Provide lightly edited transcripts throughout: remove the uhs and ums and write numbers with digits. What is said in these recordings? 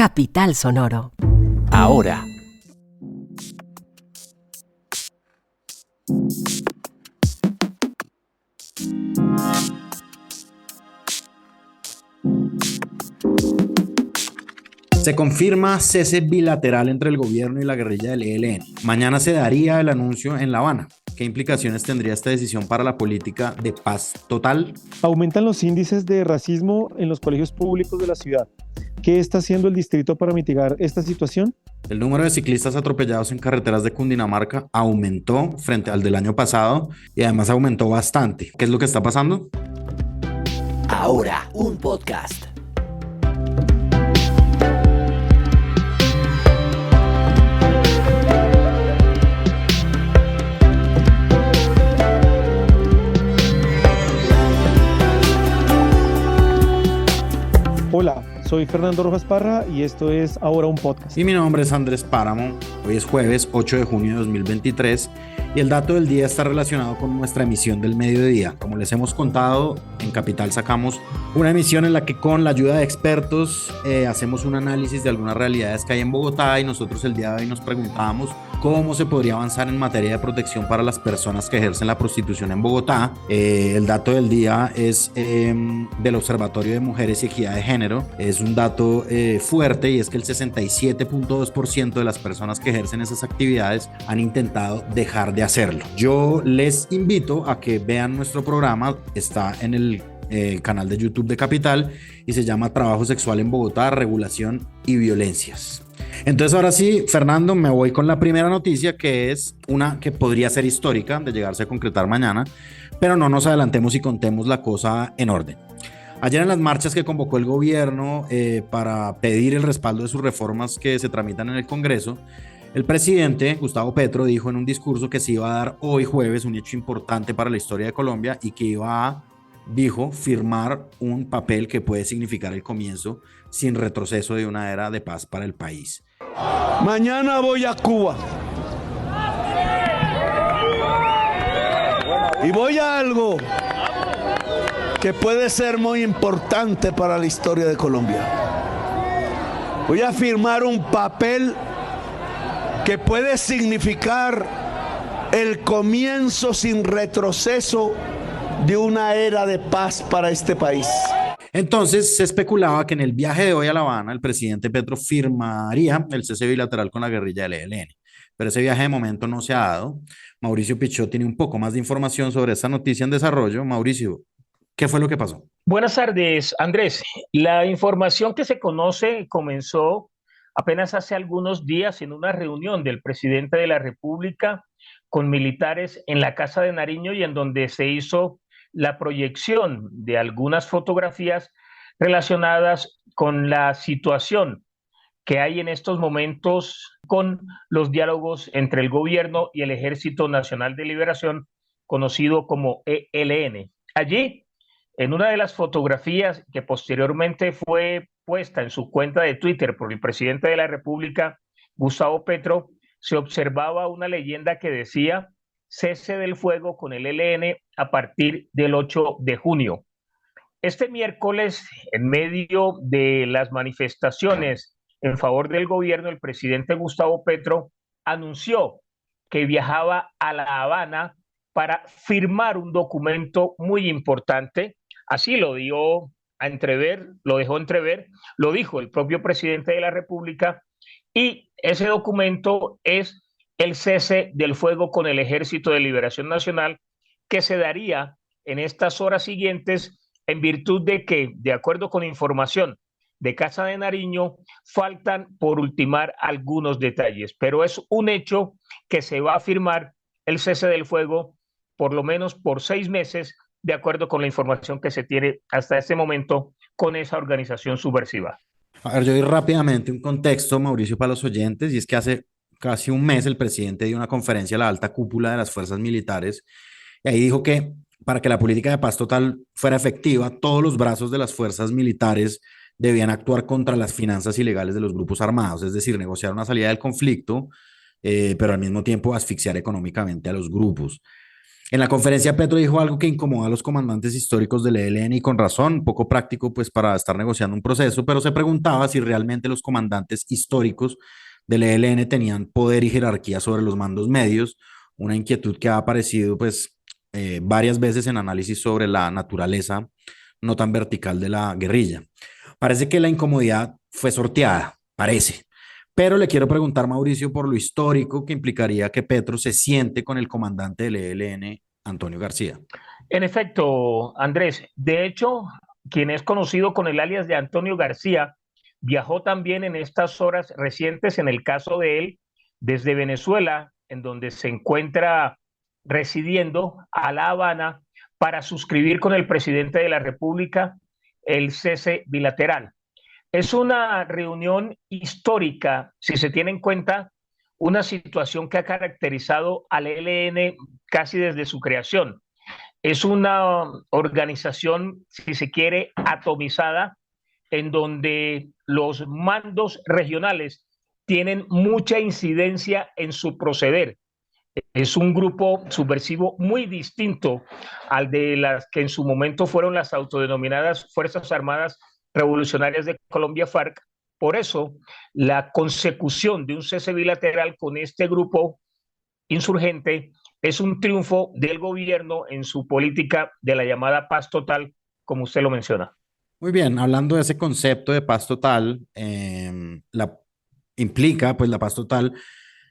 Capital Sonoro. Ahora. Se confirma cese bilateral entre el gobierno y la guerrilla del ELN. Mañana se daría el anuncio en La Habana. ¿Qué implicaciones tendría esta decisión para la política de paz total? Aumentan los índices de racismo en los colegios públicos de la ciudad. ¿Qué está haciendo el distrito para mitigar esta situación? El número de ciclistas atropellados en carreteras de Cundinamarca aumentó frente al del año pasado y además aumentó bastante. ¿Qué es lo que está pasando? Ahora, un podcast. Hola, soy Fernando Rojas Parra y esto es Ahora un podcast. Y mi nombre es Andrés Páramo. Hoy es jueves 8 de junio de 2023 y el dato del día está relacionado con nuestra emisión del mediodía. Como les hemos contado, en Capital sacamos una emisión en la que con la ayuda de expertos hacemos un análisis de algunas realidades que hay en Bogotá y nosotros el día de hoy nos preguntábamos cómo se podría avanzar en materia de protección para las personas que ejercen la prostitución en Bogotá. El dato del día es del Observatorio de Mujeres y Equidad de Género. Es un dato fuerte y es que el 67.2% de las personas que ejercen esas actividades han intentado dejar de hacerlo. Yo les invito a que vean nuestro programa, está en el canal de YouTube de Capital y se llama Trabajo Sexual en Bogotá, Regulación y Violencias. Entonces ahora sí, Fernando, me voy con la primera noticia, que es una que podría ser histórica de llegarse a concretar mañana, pero no nos adelantemos y contemos la cosa en orden. Ayer en las marchas que convocó el gobierno para pedir el respaldo de sus reformas que se tramitan en el Congreso, el presidente Gustavo Petro dijo en un discurso que se iba a dar hoy jueves un hecho importante para la historia de Colombia y que iba a, dijo, firmar un papel que puede significar el comienzo sin retroceso de una era de paz para el país. Mañana voy a Cuba y voy a algo que puede ser muy importante para la historia de Colombia. Voy a firmar un papel que puede significar el comienzo sin retroceso de una era de paz para este país. Entonces se especulaba que en el viaje de hoy a La Habana el presidente Petro firmaría el cese bilateral con la guerrilla del ELN, pero ese viaje de momento no se ha dado. Mauricio Pichot tiene un poco más de información sobre esta noticia en desarrollo. Mauricio, ¿qué fue lo que pasó? Buenas tardes, Andrés. La información que se conoce comenzó apenas hace algunos días en una reunión del presidente de la República con militares en la Casa de Nariño y en donde se hizo la proyección de algunas fotografías relacionadas con la situación que hay en estos momentos con los diálogos entre el gobierno y el Ejército Nacional de Liberación, conocido como ELN. Allí, en una de las fotografías que posteriormente fue puesta en su cuenta de Twitter por el presidente de la República, Gustavo Petro, se observaba una leyenda que decía cese del fuego con el ELN a partir del 8 de junio. Este miércoles, en medio de las manifestaciones en favor del gobierno, el presidente Gustavo Petro anunció que viajaba a La Habana para firmar un documento muy importante. Así lo dio a entrever, lo dejó entrever, lo dijo el propio presidente de la República, y ese documento es el cese del fuego con el Ejército de Liberación Nacional, que se daría en estas horas siguientes en virtud de que, de acuerdo con información de Casa de Nariño, faltan por ultimar algunos detalles, pero es un hecho que se va a firmar el cese del fuego por lo menos por 6 meses, de acuerdo con la información que se tiene hasta este momento con esa organización subversiva. A ver, yo doy rápidamente un contexto, Mauricio, para los oyentes, y es que hace casi un mes el presidente dio una conferencia a la alta cúpula de las fuerzas militares y ahí dijo que para que la política de paz total fuera efectiva, todos los brazos de las fuerzas militares debían actuar contra las finanzas ilegales de los grupos armados, es decir, negociar una salida del conflicto, pero al mismo tiempo asfixiar económicamente a los grupos. En la conferencia Petro dijo algo que incomoda a los comandantes históricos del ELN y con razón, poco práctico pues para estar negociando un proceso, pero se preguntaba si realmente los comandantes históricos del ELN tenían poder y jerarquía sobre los mandos medios, una inquietud que ha aparecido pues varias veces en análisis sobre la naturaleza no tan vertical de la guerrilla. Parece que la incomodidad fue sorteada, parece. Pero le quiero preguntar, Mauricio, por lo histórico que implicaría que Petro se siente con el comandante del ELN, Antonio García. En efecto, Andrés, de hecho, quien es conocido con el alias de Antonio García, viajó también en estas horas recientes, en el caso de él, desde Venezuela, en donde se encuentra residiendo, a La Habana, para suscribir con el presidente de la República el cese bilateral. Es una reunión histórica, si se tiene en cuenta una situación que ha caracterizado al ELN casi desde su creación. Es una organización, si se quiere, atomizada, en donde los mandos regionales tienen mucha incidencia en su proceder. Es un grupo subversivo muy distinto al de las que en su momento fueron las autodenominadas Fuerzas Armadas Revolucionarias de Colombia, FARC. Por eso, la consecución de un cese bilateral con este grupo insurgente es un triunfo del gobierno en su política de la llamada paz total, como usted lo menciona. Muy bien, hablando de ese concepto de paz total, implica pues la paz total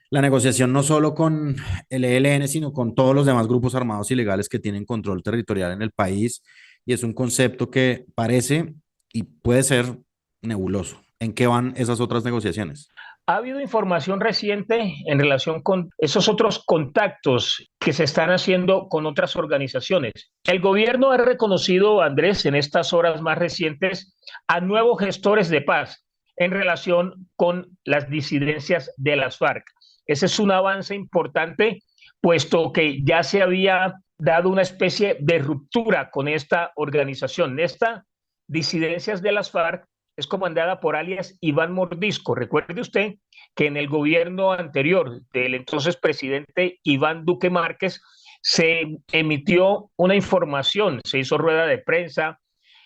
la negociación no solo con el ELN, sino con todos los demás grupos armados ilegales que tienen control territorial en el país, y es un concepto que parece y puede ser nebuloso. ¿En qué van esas otras negociaciones? Ha habido información reciente en relación con esos otros contactos que se están haciendo con otras organizaciones. El gobierno ha reconocido, Andrés, en estas horas más recientes, a nuevos gestores de paz en relación con las disidencias de las FARC. Ese es un avance importante, puesto que ya se había dado una especie de ruptura con esta organización. Esta disidencias de las FARC es comandada por alias Iván Mordisco. Recuerde usted que en el gobierno anterior del entonces presidente Iván Duque Márquez se emitió una información, se hizo rueda de prensa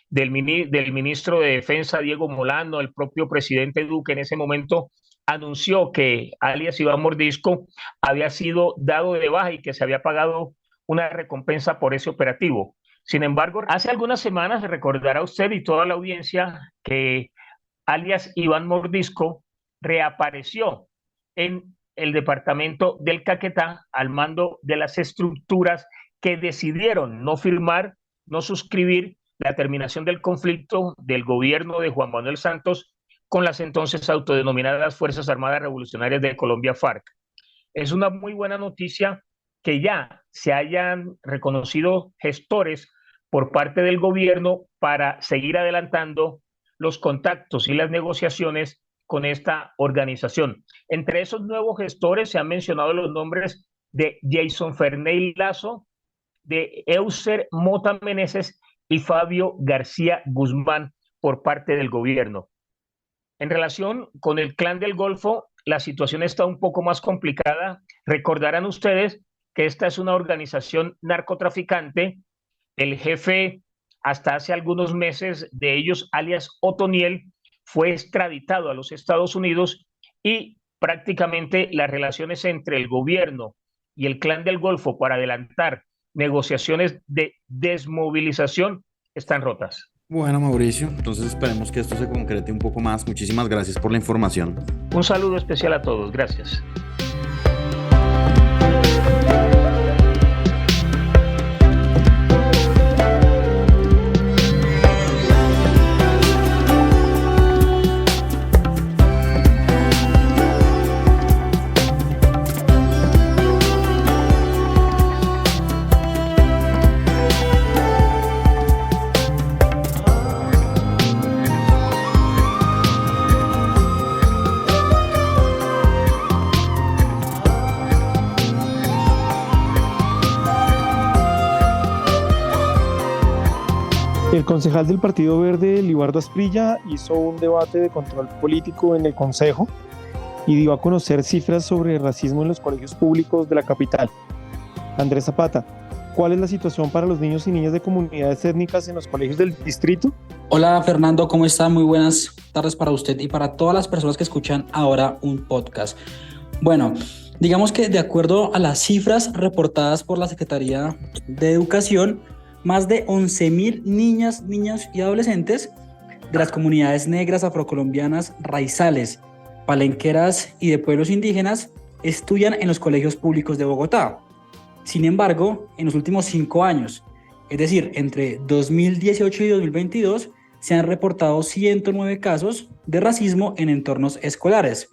del ministro de Defensa Diego Molano, el propio presidente Duque en ese momento anunció que alias Iván Mordisco había sido dado de baja y que se había pagado una recompensa por ese operativo. Sin embargo, hace algunas semanas recordará usted y toda la audiencia que alias Iván Mordisco reapareció en el departamento del Caquetá al mando de las estructuras que decidieron no firmar, no suscribir la terminación del conflicto del gobierno de Juan Manuel Santos con las entonces autodenominadas Fuerzas Armadas Revolucionarias de Colombia, FARC. Es una muy buena noticia que ya se hayan reconocido gestores por parte del gobierno para seguir adelantando los contactos y las negociaciones con esta organización. Entre esos nuevos gestores se han mencionado los nombres de Jason Ferney Lazo, de Euser Mota Meneses y Fabio García Guzmán por parte del gobierno. En relación con el Clan del Golfo, la situación está un poco más complicada. Recordarán ustedes que esta es una organización narcotraficante. El jefe, hasta hace algunos meses, de ellos, alias Otoniel, fue extraditado a los Estados Unidos y prácticamente las relaciones entre el gobierno y el Clan del Golfo para adelantar negociaciones de desmovilización están rotas. Bueno, Mauricio, entonces esperemos que esto se concrete un poco más. Muchísimas gracias por la información. Un saludo especial a todos. Gracias. El concejal del Partido Verde, Libardo Asprilla, hizo un debate de control político en el Consejo y dio a conocer cifras sobre racismo en los colegios públicos de la capital. Andrés Zapata, ¿cuál es la situación para los niños y niñas de comunidades étnicas en los colegios del distrito? Hola Fernando, ¿cómo está? Muy buenas tardes para usted y para todas las personas que escuchan ahora un podcast. Bueno, digamos que de acuerdo a las cifras reportadas por la Secretaría de Educación, más de 11.000 niñas, niños y adolescentes de las comunidades negras, afrocolombianas, raizales, palenqueras y de pueblos indígenas estudian en los colegios públicos de Bogotá. Sin embargo, en los últimos 5 años, es decir, entre 2018 y 2022, se han reportado 109 casos de racismo en entornos escolares.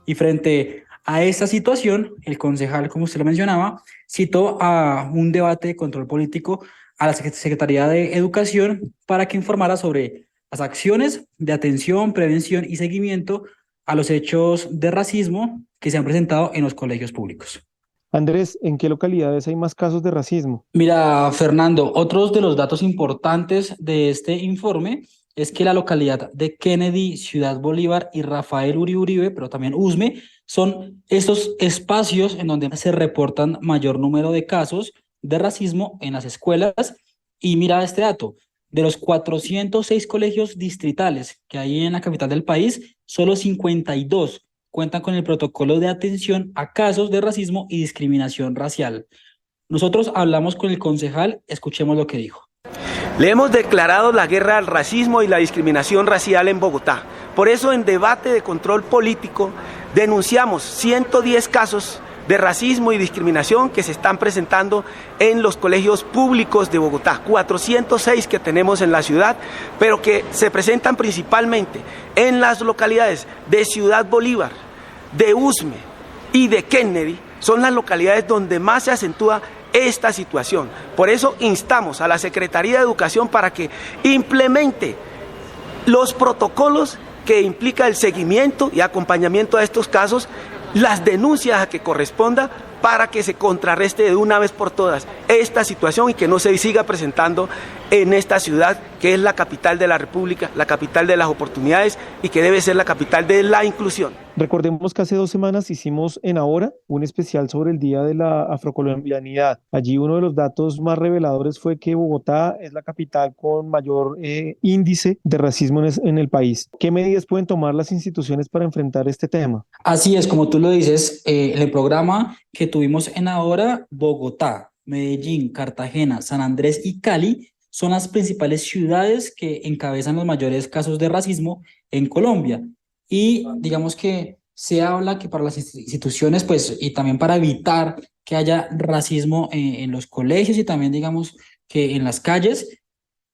Y frente a esta situación, el concejal, como usted lo mencionaba, citó a un debate de control político a la Secretaría de Educación para que informara sobre las acciones de atención, prevención y seguimiento a los hechos de racismo que se han presentado en los colegios públicos. Andrés, ¿en qué localidades hay más casos de racismo? Mira, Fernando, otros de los datos importantes de este informe es que la localidad de Kennedy, Ciudad Bolívar y Rafael Uribe, pero también Usme, son estos espacios en donde se reportan mayor número de casos de racismo en las escuelas. Y mira este dato, de los 406 colegios distritales que hay en la capital del país, solo 52 cuentan con el protocolo de atención a casos de racismo y discriminación racial. Nosotros hablamos con el concejal, escuchemos lo que dijo. Le hemos declarado la guerra al racismo y la discriminación racial en Bogotá. Por eso, en debate de control político, denunciamos 110 casos de racismo y discriminación que se están presentando en los colegios públicos de Bogotá, 406 que tenemos en la ciudad, pero que se presentan principalmente en las localidades de Ciudad Bolívar, de Usme y de Kennedy. Son las localidades donde más se acentúa esta situación. Por eso instamos a la Secretaría de Educación para que implemente los protocolos que implica el seguimiento y acompañamiento a estos casos, las denuncias a que corresponda, para que se contrarreste de una vez por todas esta situación y que no se siga presentando en esta ciudad que es la capital de la República, la capital de las oportunidades y que debe ser la capital de la inclusión. Recordemos que hace 2 semanas hicimos en Ahora un especial sobre el Día de la Afrocolombianidad. Allí uno de los datos más reveladores fue que Bogotá es la capital con mayor índice de racismo en el país. ¿Qué medidas pueden tomar las instituciones para enfrentar este tema? Así es, como tú lo dices, en el programa que tuvimos en Ahora, Bogotá, Medellín, Cartagena, San Andrés y Cali son las principales ciudades que encabezan los mayores casos de racismo en Colombia. Y digamos que se habla que para las instituciones, pues, y también para evitar que haya racismo en los colegios y también, digamos, que en las calles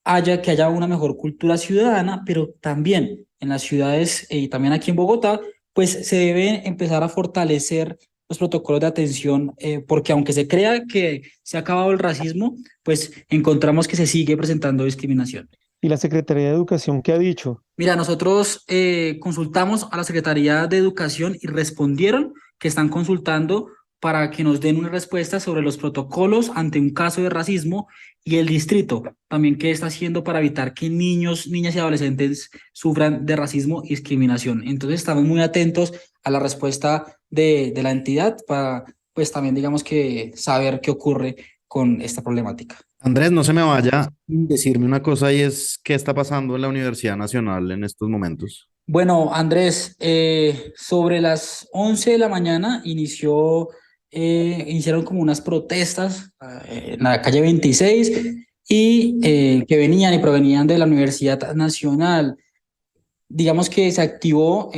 que haya una mejor cultura ciudadana, pero también en las ciudades y también aquí en Bogotá, pues se deben empezar a fortalecer los protocolos de atención, porque aunque se crea que se ha acabado el racismo, pues encontramos que se sigue presentando discriminación. ¿Y la Secretaría de Educación qué ha dicho? Mira, nosotros consultamos a la Secretaría de Educación y respondieron que están consultando para que nos den una respuesta sobre los protocolos ante un caso de racismo y el distrito también qué está haciendo para evitar que niños, niñas y adolescentes sufran de racismo y discriminación. Entonces estamos muy atentos a la respuesta de la entidad para, pues también digamos que saber qué ocurre con esta problemática. Andrés, no se me vaya sin decirme una cosa y es qué está pasando en la Universidad Nacional en estos momentos. Bueno, Andrés, sobre las 11 de la mañana iniciaron como unas protestas en la calle 26 y que venían y provenían de la Universidad Nacional. Digamos que se activó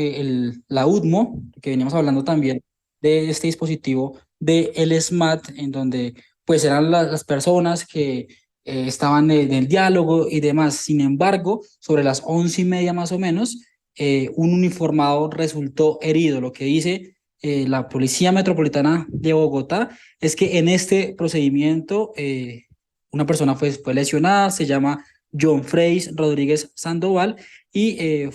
la UDMO, que veníamos hablando también de este dispositivo de el SMAT, en donde pues eran las personas que estaban del diálogo y demás. Sin embargo, sobre las 11:30 más o menos, un uniformado resultó herido. Lo que dice la Policía Metropolitana de Bogotá es que en este procedimiento una persona fue lesionada, se llama John Freis Rodríguez Sandoval y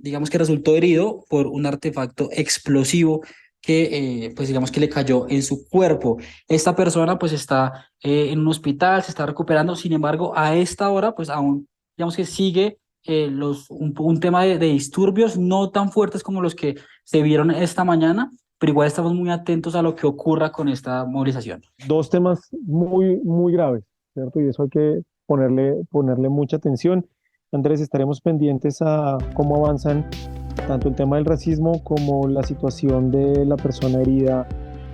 digamos que resultó herido por un artefacto explosivo que pues digamos que le cayó en su cuerpo. Esta persona pues está en un hospital, se está recuperando. Sin embargo, a esta hora pues aún digamos que sigue un tema de disturbios no tan fuertes como los que se vieron esta mañana, pero igual estamos muy atentos a lo que ocurra con esta movilización. Dos temas muy, muy graves, ¿cierto? Y eso hay que ponerle mucha atención. Andrés, estaremos pendientes a cómo avanzan tanto el tema del racismo como la situación de la persona herida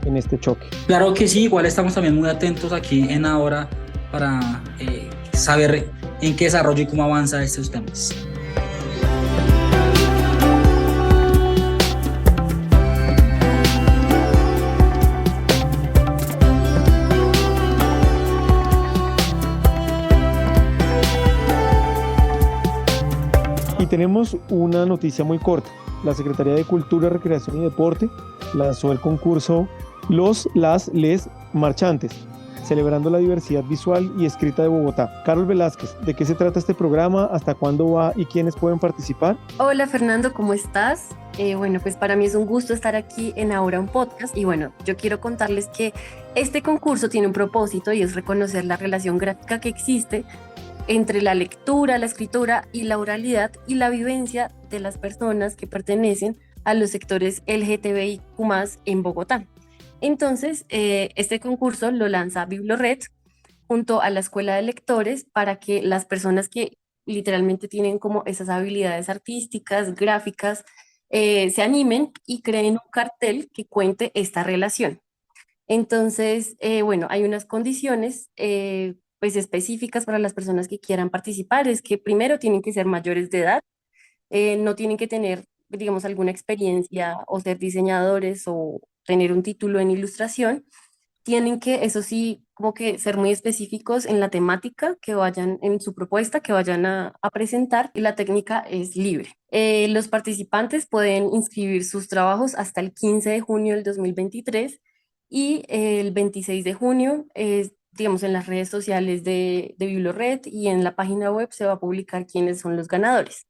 en este choque. Claro que sí, igual estamos también muy atentos aquí en Ahora para saber en qué desarrollo y cómo avanza estos temas. Y tenemos una noticia muy corta. La Secretaría de Cultura, Recreación y Deporte lanzó el concurso Les Marchantes, celebrando la diversidad visual y escrita de Bogotá. Carol Velázquez, ¿de qué se trata este programa? ¿Hasta cuándo va y quiénes pueden participar? Hola Fernando, ¿cómo estás? Bueno, pues para mí es un gusto estar aquí en Ahora un Podcast y bueno, yo quiero contarles que este concurso tiene un propósito y es reconocer la relación gráfica que existe entre la lectura, la escritura y la oralidad y la vivencia de las personas que pertenecen a los sectores LGTBIQ+ en Bogotá. Entonces, este concurso lo lanza Biblored junto a la Escuela de Lectores para que las personas que literalmente tienen como esas habilidades artísticas, gráficas, se animen y creen un cartel que cuente esta relación. Entonces, bueno, hay unas condiciones pues específicas para las personas que quieran participar. Es que primero tienen que ser mayores de edad, no tienen que tener, digamos, alguna experiencia o ser diseñadores o tener un título en ilustración. Tienen que, eso sí, como que ser muy específicos en la temática que vayan en su propuesta, que vayan a presentar, y la técnica es libre. Los participantes pueden inscribir sus trabajos hasta el 15 de junio del 2023 y el 26 de junio, digamos, en las redes sociales de Biblored y en la página web se va a publicar quiénes son los ganadores.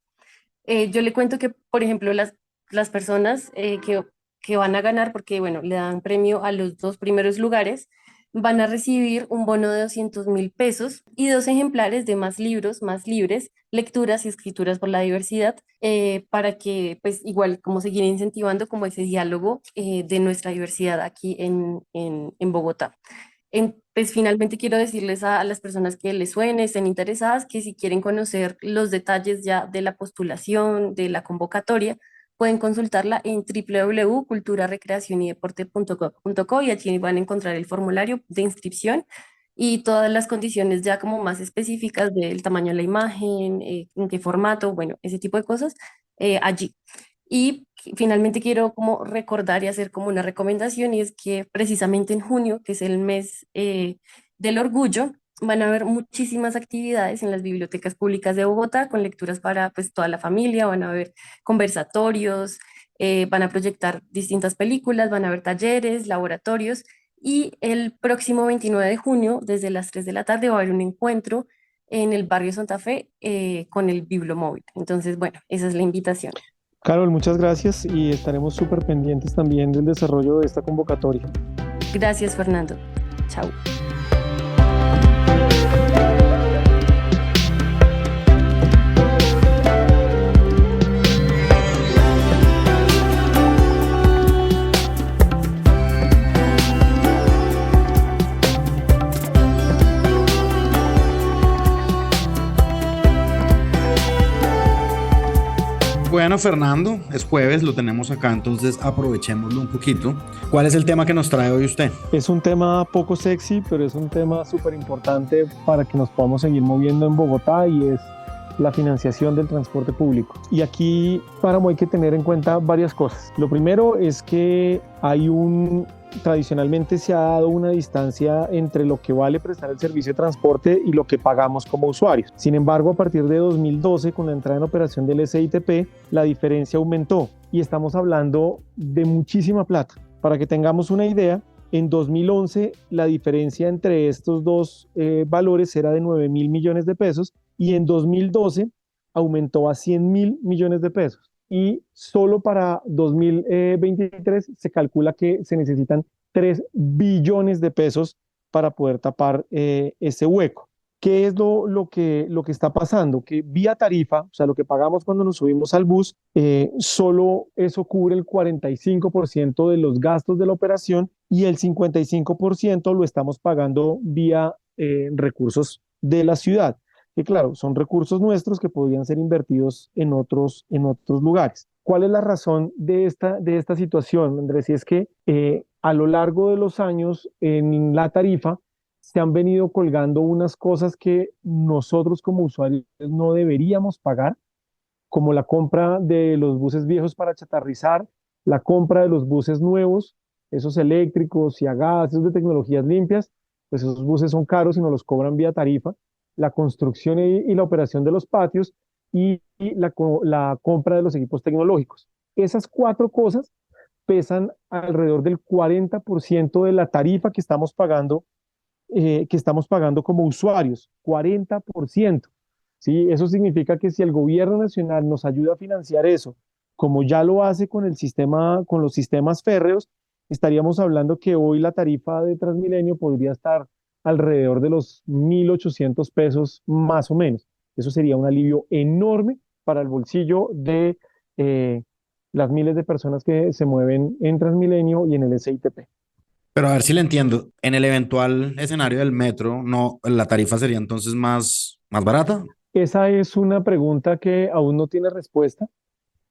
Yo le cuento que, por ejemplo, las personas que van a ganar, porque bueno, le dan premio a los 2 primeros lugares, van a recibir un bono de 200.000 pesos y 2 ejemplares de Más Libros, Más Libres, Lecturas y Escrituras por la Diversidad, para que, pues, igual, como seguir incentivando como ese diálogo de nuestra diversidad aquí en Bogotá. Pues finalmente quiero decirles a las personas que les suene, estén interesadas, que si quieren conocer los detalles ya de la postulación, de la convocatoria, pueden consultarla en www.culturarecreacionydeporte.co y allí van a encontrar el formulario de inscripción y todas las condiciones ya como más específicas del tamaño de la imagen, en qué formato, bueno, ese tipo de cosas allí. Y finalmente quiero como recordar y hacer como una recomendación, y es que precisamente en junio, que es el mes del orgullo, van a haber muchísimas actividades en las bibliotecas públicas de Bogotá con lecturas para pues toda la familia, van a haber conversatorios, van a proyectar distintas películas, van a haber talleres, laboratorios, y el próximo 29 de junio, desde las 3 de la tarde, va a haber un encuentro en el barrio Santa Fe con el Bibliomóvil. Entonces, bueno, esa es la invitación. Carol, muchas gracias y estaremos súper pendientes también del desarrollo de esta convocatoria. Gracias, Fernando. Chao. Bueno, Fernando, es jueves, lo tenemos acá, entonces aprovechémoslo un poquito. ¿Cuál es el tema que nos trae hoy usted? Es un tema poco sexy, pero es un tema súper importante para que nos podamos seguir moviendo en Bogotá, y es la financiación del transporte público. Y aquí, Páramo, hay que tener en cuenta varias cosas. Lo primero es que tradicionalmente se ha dado una distancia entre lo que vale prestar el servicio de transporte y lo que pagamos como usuarios. Sin embargo, a partir de 2012, con la entrada en operación del SITP, la diferencia aumentó y estamos hablando de muchísima plata. Para que tengamos una idea, en 2011 la diferencia entre estos dos valores era de 9.000 millones de pesos y en 2012 aumentó a 100.000 millones de pesos. Y solo para 2023 se calcula que se necesitan 3 billones de pesos para poder tapar ese hueco. ¿Qué es lo que está pasando? Que vía tarifa, o sea, lo que pagamos cuando nos subimos al bus, solo eso cubre el 45% de los gastos de la operación y el 55% lo estamos pagando vía recursos de la ciudad, que claro, son recursos nuestros que podrían ser invertidos en otros lugares. ¿Cuál es la razón de esta situación, Andrés? Y es que a lo largo de los años en la tarifa se han venido colgando unas cosas que nosotros como usuarios no deberíamos pagar, como la compra de los buses viejos para chatarrizar, la compra de los buses nuevos, esos eléctricos y a gas, esos de tecnologías limpias, pues esos buses son caros y nos los cobran vía tarifa, la construcción y la operación de los patios y la compra de los equipos tecnológicos. Esas cuatro cosas pesan alrededor del 40% de la tarifa que estamos pagando como usuarios, 40%. ¿Sí? Eso significa que si el gobierno nacional nos ayuda a financiar eso, como ya lo hace con con los sistemas férreos, estaríamos hablando que hoy la tarifa de Transmilenio podría estar alrededor de los 1.800 pesos más o menos. Eso sería un alivio enorme para el bolsillo de las miles de personas que se mueven en Transmilenio y en el SITP. Pero a ver si le entiendo. En el eventual escenario del metro, no, la tarifa sería entonces más barata. Esa es una pregunta que aún no tiene respuesta.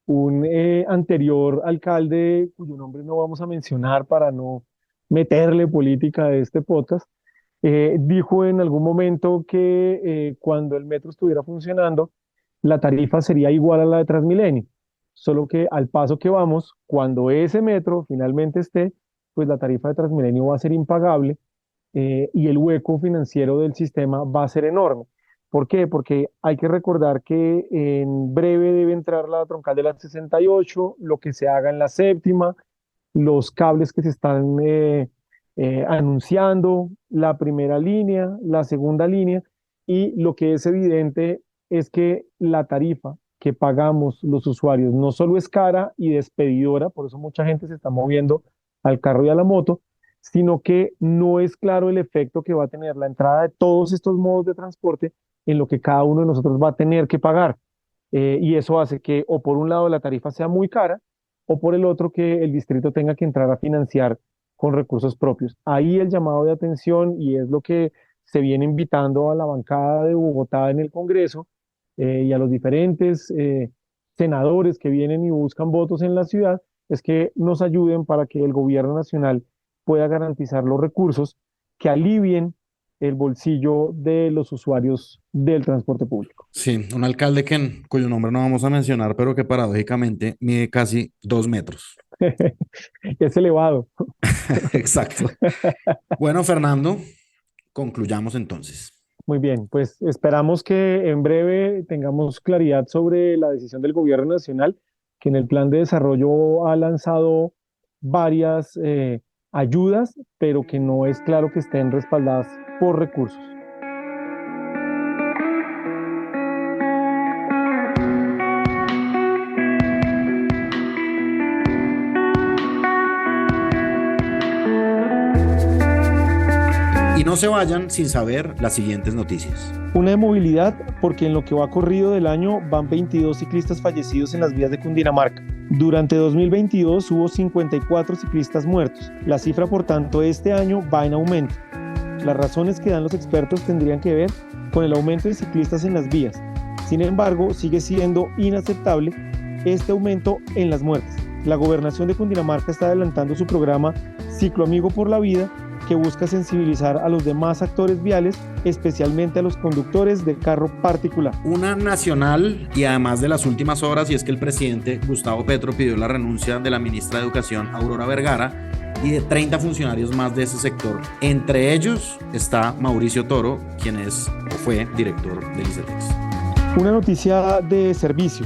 Un anterior alcalde, cuyo nombre no vamos a mencionar para no meterle política a este podcast, dijo en algún momento que cuando el metro estuviera funcionando, la tarifa sería igual a la de Transmilenio. Solo que al paso que vamos, cuando ese metro finalmente esté, pues la tarifa de Transmilenio va a ser impagable y el hueco financiero del sistema va a ser enorme. ¿Por qué? Porque hay que recordar que en breve debe entrar la troncal de la 68, lo que se haga en la séptima, los cables que se están anunciando, la primera línea, la segunda línea, y lo que es evidente es que la tarifa que pagamos los usuarios no solo es cara y despedidora, por eso mucha gente se está moviendo al carro y a la moto, sino que no es claro el efecto que va a tener la entrada de todos estos modos de transporte en lo que cada uno de nosotros va a tener que pagar. Y eso hace que o por un lado la tarifa sea muy cara o por el otro que el distrito tenga que entrar a financiar con recursos propios. Ahí el llamado de atención y es lo que se viene invitando a la bancada de Bogotá en el Congreso y a los diferentes senadores que vienen y buscan votos en la ciudad, es que nos ayuden para que el gobierno nacional pueda garantizar los recursos que alivien el bolsillo de los usuarios del transporte público. Sí, un alcalde cuyo nombre no vamos a mencionar, pero que paradójicamente mide casi 2 metros. Es elevado. Exacto. Bueno, Fernando, concluyamos entonces. Muy bien, pues esperamos que en breve tengamos claridad sobre la decisión del gobierno nacional, que en el plan de desarrollo ha lanzado varias ayudas, pero que no es claro que estén respaldadas por recursos. Y no se vayan sin saber las siguientes noticias. Una de movilidad, porque en lo que va corrido del año van 22 ciclistas fallecidos en las vías de Cundinamarca. Durante 2022 hubo 54 ciclistas muertos. La cifra, por tanto, este año va en aumento. Las razones que dan los expertos tendrían que ver con el aumento de ciclistas en las vías. Sin embargo, sigue siendo inaceptable este aumento en las muertes. La gobernación de Cundinamarca está adelantando su programa Ciclo Amigo por la Vida, que busca sensibilizar a los demás actores viales, especialmente a los conductores de carro particular. Una nacional y además de las últimas horas, y es que el presidente Gustavo Petro pidió la renuncia de la ministra de Educación, Aurora Vergara, y de 30 funcionarios más de ese sector. Entre ellos está Mauricio Toro, quien es o fue director del ICETEX. Una noticia de servicio.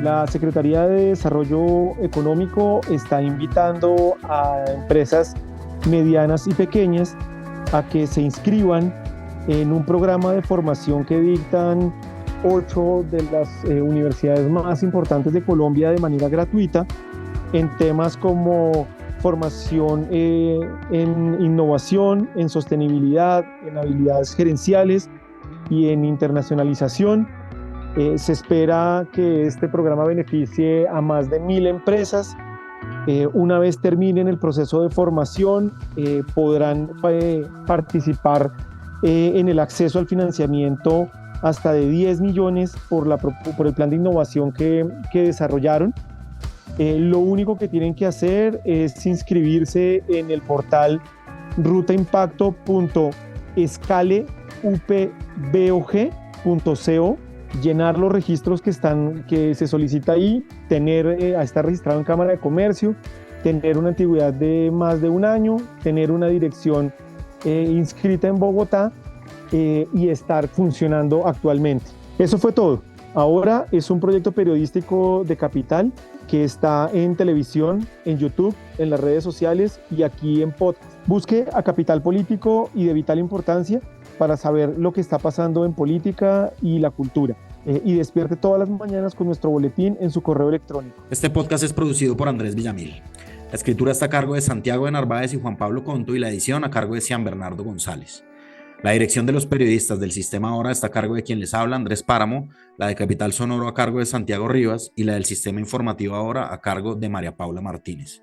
La Secretaría de Desarrollo Económico está invitando a empresas medianas y pequeñas a que se inscriban en un programa de formación que dictan 8 de las universidades más importantes de Colombia de manera gratuita en temas como formación en innovación, en sostenibilidad, en habilidades gerenciales y en internacionalización. Se espera que este programa beneficie a más de 1.000 empresas. Una vez terminen el proceso de formación, podrán participar en el acceso al financiamiento hasta de 10 millones por el plan de innovación que desarrollaron. Lo único que tienen que hacer es inscribirse en el portal rutaimpacto.escaleupbog.co, llenar los registros que se solicita ahí, estar registrado en Cámara de Comercio, tener una antigüedad de más de un año, tener una dirección inscrita en Bogotá y estar funcionando actualmente. Eso fue todo. Ahora es un proyecto periodístico de Capital que está en televisión, en YouTube, en las redes sociales y aquí en podcast. Busque a Capital Político y de vital importancia para saber lo que está pasando en política y la cultura. Y despierte todas las mañanas con nuestro boletín en su correo electrónico. Este podcast es producido por Andrés Villamil. La escritura está a cargo de Santiago de Narváez y Juan Pablo Conto y la edición a cargo de Cian Bernardo González. La dirección de los periodistas del Sistema Ahora está a cargo de quien les habla, Andrés Páramo, la de Capital Sonoro a cargo de Santiago Rivas y la del Sistema Informativo Ahora a cargo de María Paula Martínez.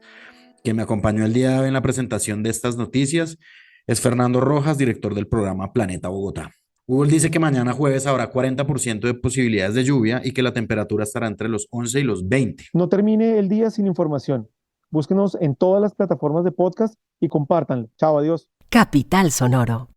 Quien me acompañó el día de hoy en la presentación de estas noticias es Fernando Rojas, director del programa Planeta Bogotá. Google dice que mañana jueves habrá 40% de posibilidades de lluvia y que la temperatura estará entre los 11 y los 20. No termine el día sin información. Búsquenos en todas las plataformas de podcast y compártanlo. Chao, adiós. Capital Sonoro.